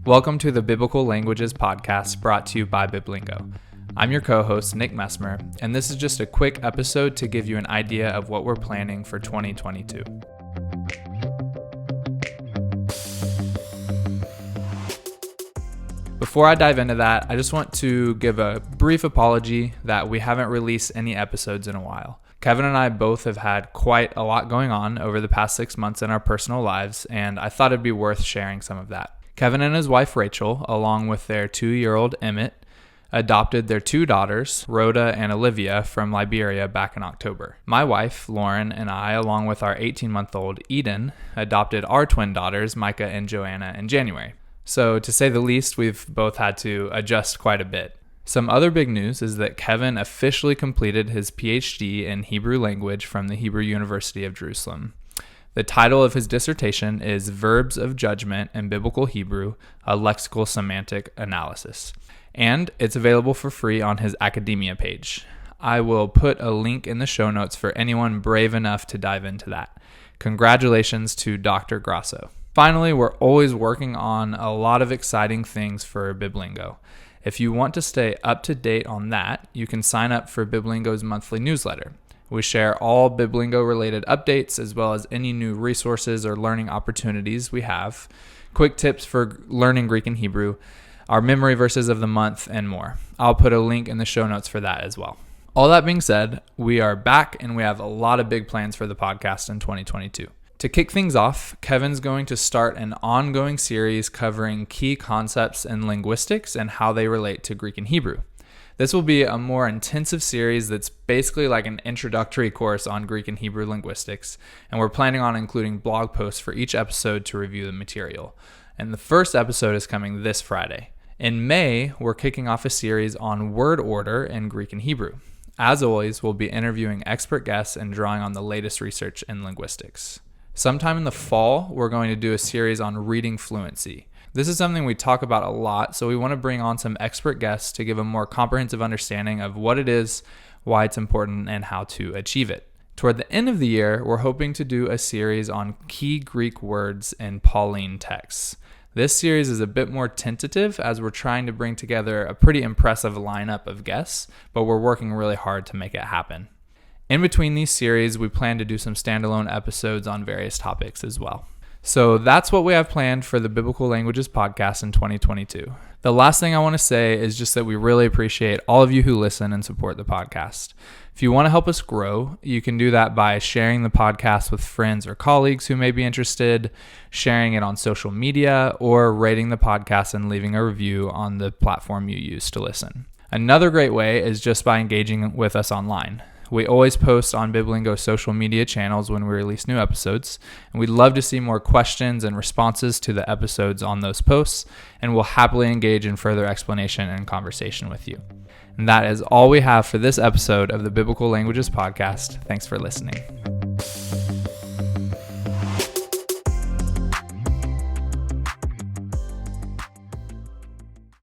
Welcome to the Biblical Languages podcast brought to you by Biblingo. I'm your co-host, Nick Messmer, and this is just a quick episode to give you an idea of what we're planning for 2022. Before I dive into that, I just want to give a brief apology that we haven't released any episodes in a while. Kevin and I both have had quite a lot going on over the past 6 months in our personal lives, and I thought it'd be worth sharing some of that. Kevin and his wife Rachel, along with their 2-year-old Emmett, adopted their 2 daughters, Rhoda and Olivia, from Liberia back in October. My wife, Lauren, and I, along with our 18-month-old Eden, adopted our twin daughters, Micah and Joanna, in January. So, to say the least, we've both had to adjust quite a bit. Some other big news is that Kevin officially completed his PhD in Hebrew language from the Hebrew University of Jerusalem. The title of his dissertation is Verbs of Judgment in Biblical Hebrew, a Lexical Semantic Analysis, and it's available for free on his academia page. I will put a link in the show notes for anyone brave enough to dive into that. Congratulations to Dr. Grasso. Finally, we're always working on a lot of exciting things for Biblingo. If you want to stay up to date on that, you can sign up for Biblingo's monthly newsletter. We share all Biblingo-related updates as well as any new resources or learning opportunities we have, quick tips for learning Greek and Hebrew, our memory verses of the month, and more. I'll put a link in the show notes for that as well. All that being said, we are back and we have a lot of big plans for the podcast in 2022. To kick things off, Kevin's going to start an ongoing series covering key concepts in linguistics and how they relate to Greek and Hebrew. This will be a more intensive series that's basically like an introductory course on Greek and Hebrew linguistics, and we're planning on including blog posts for each episode to review the material. And the first episode is coming this Friday. In May, we're kicking off a series on word order in Greek and Hebrew. As always, we'll be interviewing expert guests and drawing on the latest research in linguistics. Sometime in the fall, we're going to do a series on reading fluency. This is something we talk about a lot, so we want to bring on some expert guests to give a more comprehensive understanding of what it is, why it's important, and how to achieve it. Toward the end of the year, we're hoping to do a series on key Greek words in Pauline texts. This series is a bit more tentative as we're trying to bring together a pretty impressive lineup of guests, but we're working really hard to make it happen. In between these series, we plan to do some standalone episodes on various topics as well. So that's what we have planned for the Biblical Languages podcast in 2022. The last thing I want to say is just that we really appreciate all of you who listen and support the podcast. If you want to help us grow, you can do that by sharing the podcast with friends or colleagues who may be interested, sharing it on social media, or rating the podcast and leaving a review on the platform you use to listen. Another great way is just by engaging with us online. We always post on Biblingo social media channels when we release new episodes, and we'd love to see more questions and responses to the episodes on those posts, and we'll happily engage in further explanation and conversation with you. And that is all we have for this episode of the Biblical Languages podcast. Thanks for listening.